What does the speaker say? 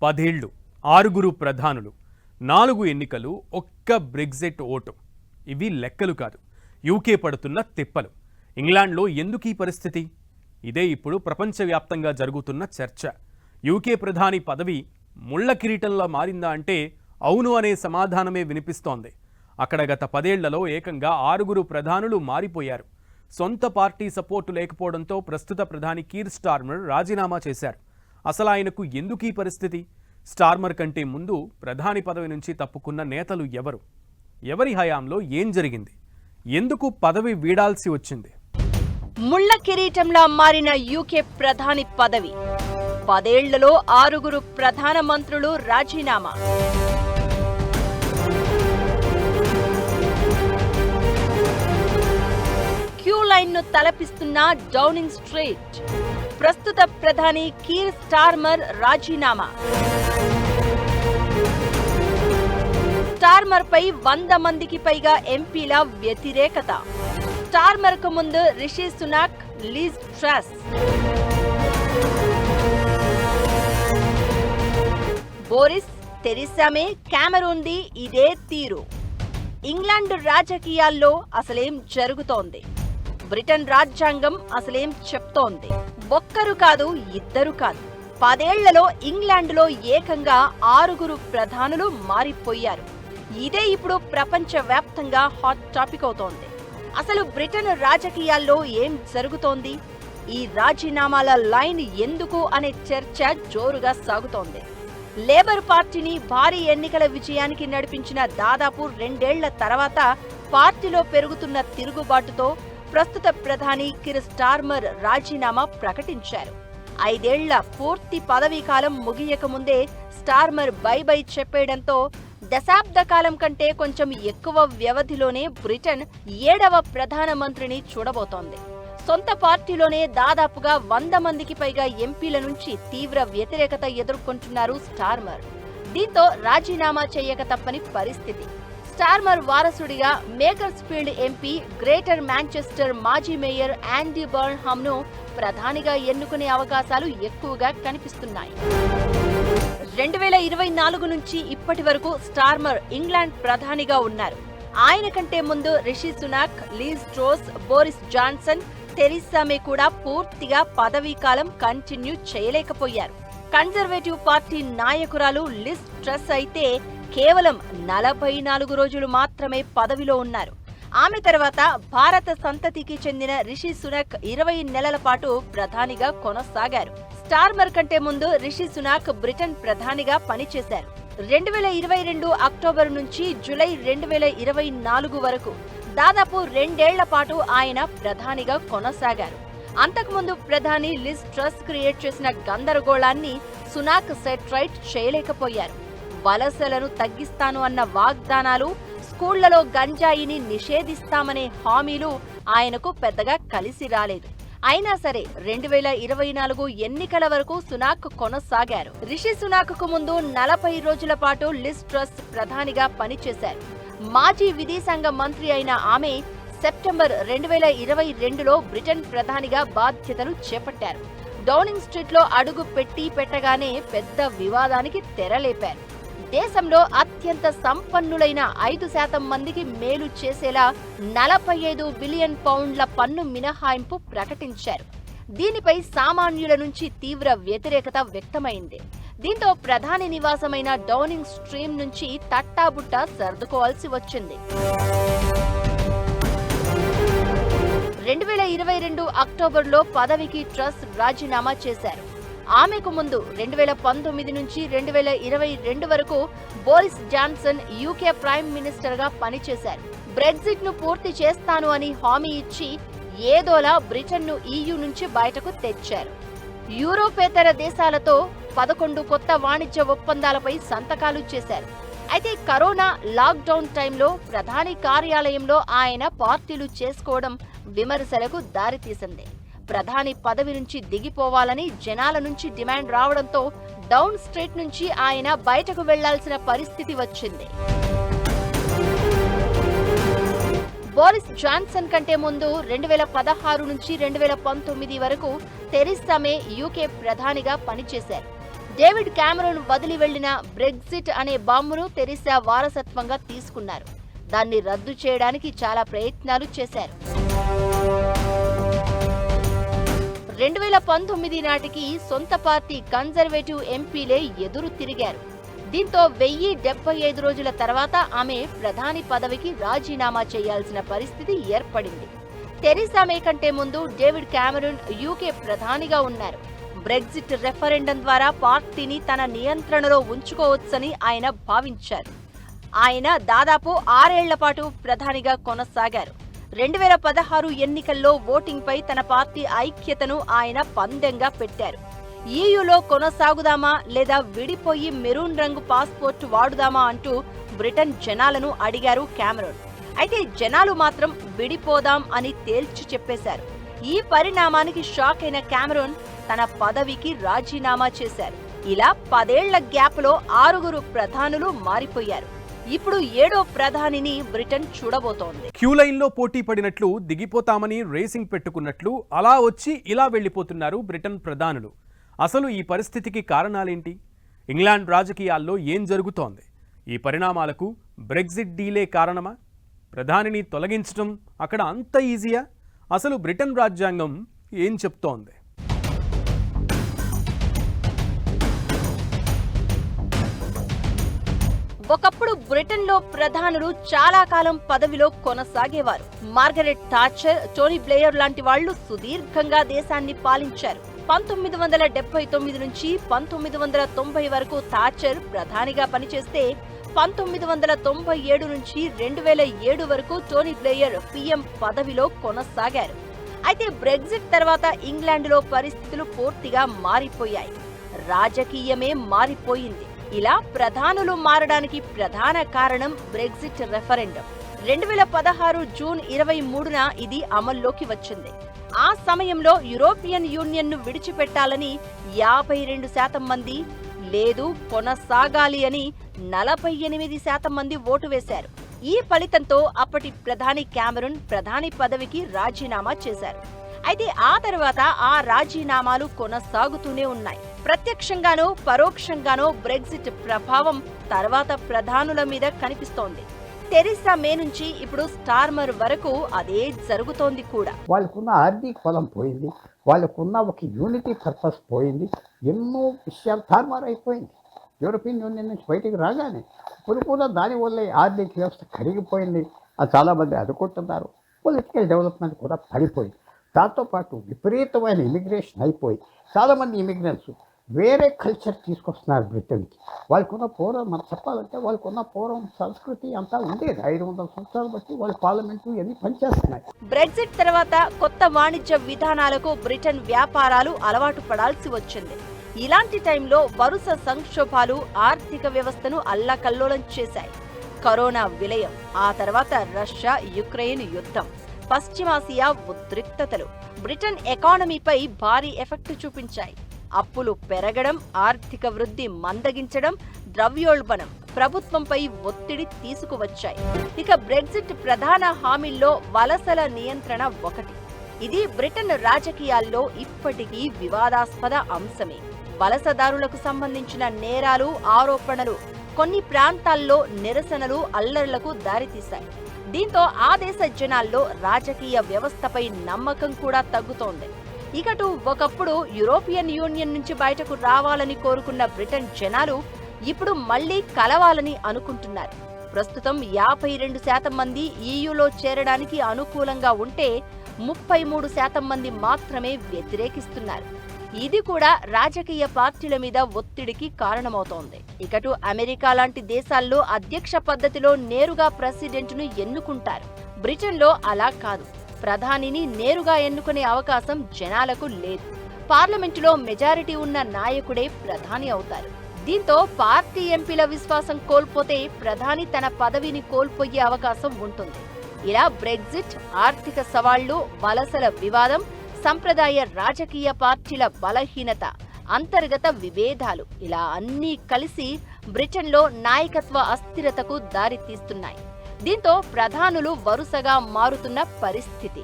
10 6 ప్రధానులు 4 ఎన్నికలు ఒక్క బ్రెగ్జిట్ ఓటు ఇవి లెక్కలు కాదు. యూకే పడుతున్న తిప్పలు. ఇంగ్లాండ్లో ఎందుకు ఈ పరిస్థితి? ఇదే ఇప్పుడు ప్రపంచవ్యాప్తంగా జరుగుతున్న చర్చ. యూకే ప్రధాని పదవి ముళ్ళ కిరీటంలా మారిందా అంటే అవును అనే సమాధానమే వినిపిస్తోంది. అక్కడ గత 10 ఏళ్లలో ఏకంగా 6 ప్రధానులు మారిపోయారు. సొంత పార్టీ సపోర్టు లేకపోవడంతో ప్రస్తుత ప్రధాని కీర్ స్టార్మర్ రాజీనామా చేశారు. అసలు ఆయనకు ఎందుకు ఈ పరిస్థితి? స్టార్మర్ కంటే ముందు ప్రధాని పదవి నుంచి తప్పుకున్న నేతలు ఎవరు? ఎవరి హయాంలో ఏం జరిగింది? ఎందుకు పదవి వీడాల్సి వచ్చింది? ముళ్ళ కిరీటంలా మారిన యూకే ప్రధాని పదవి. 10 ఏళ్లలో 6 ప్రధాన మంత్రులు రాజీనామా. క్యూ లైన్ ను తలపిస్తున్న డౌనింగ్ స్ట్రీట్. ప్రస్తుత ప్రధాని కీర్ స్టార్మర్ రాజీనామా. స్టార్మర్ పై 100 మందికి పైగా ఎంపీల వ్యతిరేకత. స్టార్మర్ కు ముందు Rishi Sunak, Liz Truss. Boris, Theresa May, కామెరూన్ది ఇదే తీరు. ఇంగ్లాండ్ రాజకీయాల్లో అసలేం జరుగుతోంది? బ్రిటన్ రాజ్యాంగం అసలేం చెప్తోంది? ఒక్కరు కాదు, ఇద్దరు కాదు, 10 ఏళ్లలో ఇంగ్లాండ్లో ఏకంగా 6 ప్రధానులు మారిపోయారు. ఇదే ఇప్పుడు ప్రపంచ వ్యాప్తంగా హాట్ టాపిక్ అవుతోంది. అసలు బ్రిటన్ రాజకీయాల్లో ఏం జరుగుతోంది? ఈ రాజీనామాల లైన్ ఎందుకు అనే చర్చ జోరుగా సాగుతోంది. లేబర్ పార్టీని భారీ ఎన్నికల విజయానికి నడిపించిన దాదాపు 2 ఏళ్ల తర్వాత పార్టీలో పెరుగుతున్న తిరుగుబాటుతో ప్రస్తుత ప్రధాని కీర్ స్టార్మర్ రాజీనామా ప్రకటించారు. 5 ఏళ్ల పూర్తి పదవీ కాలం ముగియక ముందే స్టార్మర్ బై బై చెప్పేయడంతో దశాబ్ద కాలం కంటే కొంచెం ఎక్కువ వ్యవధిలోనే బ్రిటన్ 7వ ప్రధానమంత్రిని చూడబోతోంది. సొంత పార్టీలోనే దాదాపుగా 100 మందికి పైగా ఎంపీల నుంచి తీవ్ర వ్యతిరేకత ఎదుర్కొంటున్నారు స్టార్మర్. దీంతో రాజీనామా చేయక తప్పని పరిస్థితి. స్టార్మర్ వారసుడిగా మేకర్స్ఫీల్డ్ ఎంపీ, గ్రేటర్ మాంచెస్టర్ మాజీ మేయర్ యాండీ బర్న్హామ్ ను ప్రధానిగా ఎన్నుకునే అవకాశాలు ఎక్కువగా కనిపిస్తున్నాయి. 2024 నుంచి ఇప్పటి వరకు స్టార్మర్ ఇంగ్లాండ్ ప్రధానిగా ఉన్నారు. ఆయన కంటే ముందు Rishi Sunak, Liz Truss, Boris Johnson, Theresa May కూడా పూర్తిగా పదవీ కాలం కంటిన్యూ చేయలేకపోయారు. కన్జర్వేటివ్ పార్టీ నాయకురాలు లిజ్ ట్రస్ అయితే కేవలం 44 రోజులు మాత్రమే పదవిలో ఉన్నారు. ఆమె తర్వాత భారత సంతతికి చెందిన రిషి సునాక్ 20 నెలల పాటు ప్రధానిగా కొనసాగారు. స్టార్మర్ కంటే ముందు రిషి సునాక్ బ్రిటన్ ప్రధానిగా పనిచేశారు. 2022 అక్టోబర్ నుంచి జూలై 2024 వరకు దాదాపు 2 ఏళ్ల పాటు ఆయన ప్రధానిగా కొనసాగారు. అంతకుముందు ప్రధాని లిజ్ ట్రస్ క్రియేట్ చేసిన గందరగోళాన్ని సునాక్ సెట్ రైట్ చేయలేకపోయారు. వలసలను తగ్గిస్తాను అన్న వాగ్దానాలు, స్కూళ్లలో గంజాయిని నిషేధిస్తామనే హామీలు ఆయనకు పెద్దగా కలిసి రాలేదు. అయినా సరే 2024 ఎన్నికల వరకు సునాక్ కొనసాగారు. రిషి సునాక్ కు ముందు 40 రోజుల పాటు లిజ్ ట్రస్ ప్రధానిగా పనిచేశారు. మాజీ విదేశాంగ మంత్రి అయిన ఆమె సెప్టెంబర్ 2022లో బ్రిటన్ ప్రధానిగా బాధ్యతలు చేపట్టారు. డౌనింగ్ స్ట్రీట్ లో అడుగు పెట్టగానే పెద్ద వివాదానికి తెరలేపారు. దేశంలో అత్యంత సంపన్నులైన 5% మందికి మేలు చేసేలా 45 బిలియన్ పౌండ్ల పన్ను మినహాయింపు ప్రకటించారు. దీనిపై సామాన్యుల నుంచి తీవ్ర వ్యతిరేకత వ్యక్తమైంది. దీంతో ప్రధాని నివాసమైన డౌనింగ్ స్ట్రీట్ నుంచి తట్టాబుట్ట సర్దుకోవాల్సి వచ్చింది. 2022 అక్టోబర్లో పదవికి ట్రస్ రాజీనామా చేశారు. ఆమెకు ముందు 2019 నుంచి 2022 వరకు Boris Johnson UK prime minister గా పనిచేశారు. బ్రెగ్జిట్ ను పూర్తి చేస్తాను అని హామీ ఇచ్చి ఏదోలా బ్రిటన్ ను EU నుంచి బయటకు తెచ్చారు. యూరోపేతర దేశాలతో 11 కొత్త వాణిజ్య ఒప్పందాలపై సంతకాలు చేశారు. అయితే కరోనా లాక్డౌన్ టైంలో ప్రధాని కార్యాలయంలో ఆయన పార్టీలు చేసుకోవడం విమర్శలకు దారితీసింది. ప్రధాని పదవి నుంచి దిగిపోవాలని జనాల నుంచి డిమాండ్ రావడంతో డౌన్ స్ట్రీట్ నుంచి ఆయన బయటకు వెళ్లాల్సిన పరిస్థితి వచ్చింది. బోరిస్ జాన్సన్ కంటే ముందు 2016 నుంచి 2019 వరకు థెరెసా మే యూకే ప్రధానిగా పనిచేశారు. డేవిడ్ కామెరూన్ వదిలి వెళ్లిన బ్రెగ్జిట్ అనే బాంబును తెరిసా వారసత్వంగా తీసుకున్నారు. దాన్ని రద్దు చేయడానికి చాలా ప్రయత్నాలు చేశారు. 2019 నాటికి సొంత పార్టీ కన్జర్వేటివ్ ఎంపీలే ఎదురు తిరిగారు. దీంతో 1075 రోజుల తర్వాత ఆమె ప్రధాని పదవికి రాజీనామా చేయాల్సిన పరిస్థితి ఏర్పడింది. తెరిసా మే కంటే ముందు డేవిడ్ కామెరూన్ యూకే ప్రధానిగా ఉన్నారు. బ్రెగ్జిట్ రెఫరెండం ద్వారా పార్టీని తన నియంత్రణలో ఉంచుకోవచ్చని ఆయన భావించారు. ఆయన దాదాపు 6 ఏళ్ల పాటు ప్రధానిగా కొనసాగారు. 2016 ఎన్నికల్లో ఓటింగ్పై తన పార్టీ ఐక్యతను ఆయన పందెంగా పెట్టారు. ఈయూలో కొనసాగుదామా లేదా విడిపోయి మెరూన్ రంగు పాస్పోర్ట్ వాడుదామా అంటూ బ్రిటన్ జనాలను అడిగారు కామెరూన్. అయితే జనాలు మాత్రం విడిపోదాం అని తేల్చి చెప్పేశారు. ఈ పరిణామానికి షాక్ అయిన కామెరూన్ తన పదవికి రాజీనామా చేశారు. ఇలా 10 ఏళ్ల గ్యాప్లో 6 ప్రధానులు మారిపోయారు. ఇప్పుడు 7వ ప్రధానిని బ్రిటన్ చూడబోతోంది. క్యూ లైన్లో పోటీ పడినట్లు దిగిపోతామని రేసింగ్ పెట్టుకున్నట్లు అలా వచ్చి ఇలా వెళ్లిపోతున్నారు బ్రిటన్ ప్రధానులు. అసలు ఈ పరిస్థితికి కారణాలేంటి? ఇంగ్లాండ్ రాజకీయాల్లో ఏం జరుగుతోంది? ఈ పరిణామాలకు బ్రెగ్జిట్ డీలే కారణమా? ప్రధానిని తొలగించడం అక్కడ అంత ఈజీయా? అసలు బ్రిటన్ రాజ్యాంగం ఏం చెప్తోంది? ఒకప్పుడు బ్రిటన్లో ప్రధానులు చాలా కాలం పదవిలో కొనసాగేవారు. మార్గరెట్ థాచర్, టోనీ బ్లెయిర్ లాంటి వాళ్లు సుదీర్ఘంగా దేశాన్ని పాలించారు. 1979 నుంచి 1990 వరకు థాచర్ ప్రధానిగా పనిచేస్తే 1997 నుంచి 2007 వరకు టోనీ బ్లెయిర్ పీఎం పదవిలో కొనసాగారు. అయితే బ్రెగ్జిట్ తర్వాత ఇంగ్లాండ్లో పరిస్థితులు పూర్తిగా మారిపోయాయి. రాజకీయమే మారిపోయింది. ఇలా ప్రధానులు మారడానికి ప్రధాన కారణం బ్రెగ్జిట్ రెఫరెండం. 2016 జూన్ 23న ఇది అమల్లోకి వచ్చింది. ఆ సమయంలో యూరోపియన్ యూనియన్ను విడిచిపెట్టాలని 52% మంది, లేదు కొనసాగాలి అని 48% మంది ఓటు వేశారు. ఈ ఫలితంతో అప్పటి ప్రధాని కామెరూన్ ప్రధాని పదవికి రాజీనామా చేశారు. అయితే ఆ తర్వాత ఆ రాజీనామాలు కొనసాగుతూనే ఉన్నాయి. ప్రత్యక్షంగానో పరోక్షంగానో బ్రెగ్జిట్ ప్రభావం తర్వాత ప్రధానుల మీద కనిపిస్తోంది. తెరిసా మే నుంచి ఇప్పుడు స్టార్మర్ వరకు అదే జరుగుతోంది కూడా. వాళ్ళకున్న ఆర్థిక బలం పోయింది, వాళ్ళకున్న ఒక యూనిటీ పర్పస్ పోయింది, ఎన్నో విషయాలు తారుమారు అయిపోయింది. యూరోపియన్ యూనియన్ నుంచి బయటికి రాగానే ఇప్పుడు కూడా దానివల్ల ఆర్థిక వ్యవస్థ కరిగిపోయింది. అది చాలామంది అనుకుంటున్నారు. పొలిటికల్ డెవలప్మెంట్ కూడా పడిపోయింది. దాంతోపాటు విపరీతమైన ఇమిగ్రేషన్ అయిపోయి చాలామంది ఇమిగ్రెంట్స్ వేరే కల్చర్ తీసుకొస్తున్నారు బ్రిటన్కి. వాళ్ళకున్న పూర్వం మనం చెప్పాలంటే వాళ్ళకున్న పూర్వం సంస్కృతి అంతా ఉండేది. 500 సంవత్సరాలు బట్టి వాళ్ళ పార్లమెంటు ఇవన్నీ పనిచేస్తున్నాయి. బ్రెగ్జిట్ తర్వాత కొత్త వాణిజ్య విధానాలకు బ్రిటన్ వ్యాపారాలు అలవాటు పడాల్సి వచ్చింది. ఇలాంటి టైంలో వరుస సంక్షోభాలు ఆర్థిక వ్యవస్థను అల్లకల్లోలం చేశాయి. కరోనా విలయం, ఆ తర్వాత రష్యా యుక్రెయిన్ యుద్ధం, పశ్చిమాసియా ఉద్రిక్తతలు బ్రిటన్ ఎకానమీపై భారీ ఎఫెక్ట్ చూపించాయి. అప్పులు పెరగడం, ఆర్థిక వృద్ధి మందగించడం, ద్రవ్యోల్బణం ప్రభుత్వంపై ఒత్తిడి తీసుకువచ్చాయి. ఇక బ్రెగ్జిట్ ప్రధాన హామీల్లో వలసల నియంత్రణ ఒకటి. ఇది బ్రిటన్ రాజకీయాల్లో ఇప్పటికీ వివాదాస్పద అంశమే. వలసదారులకు సంబంధించిన నేరాలు, ఆరోపణలు కొన్ని ప్రాంతాల్లో నిరసనలు, అల్లర్లకు దారితీశాయి. దీంతో ఆ దేశ జనాల్లో రాజకీయ వ్యవస్థపై నమ్మకం కూడా తగ్గుతోంది. ఇకటు ఒకప్పుడు యూరోపియన్ యూనియన్ నుంచి బయటకు రావాలని కోరుకున్న బ్రిటన్ జనాలు ఇప్పుడు మళ్లీ కలవాలని అనుకుంటున్నారు. ప్రస్తుతం 52% మంది ఈయూలో చేరడానికి అనుకూలంగా ఉంటే 33% మంది మాత్రమే వ్యతిరేకిస్తున్నారు. ఇది కూడా రాజకీయ పార్టీల మీద ఒత్తిడికి కారణమవుతోంది. ఇకటు అమెరికా లాంటి దేశాల్లో అధ్యక్ష పద్ధతిలో నేరుగా ప్రెసిడెంట్ను ఎన్నుకుంటారు. బ్రిటన్లో అలా కాదు. ప్రధానిని నేరుగా ఎన్నుకునే అవకాశం జనాలకు లేదు. పార్లమెంటులో మెజారిటీ ఉన్న నాయకుడే ప్రధాని అవుతారు. దీంతో పార్టీ ఎంపీల విశ్వాసం కోల్పోతే ప్రధాని తన పదవిని కోల్పోయే అవకాశం ఉంటుంది. ఇలా బ్రెగ్జిట్, ఆర్థిక సవాళ్లు, వలసల వివాదం, సంప్రదాయ రాజకీయ పార్టీల బలహీనత, అంతర్గత విభేదాలు ఇలా అన్నీ కలిసి బ్రిటన్లో నాయకత్వ అస్థిరతకు దారితీస్తున్నాయి. దీంతో ప్రధానులు వరుసగా మారుతున్న పరిస్థితి.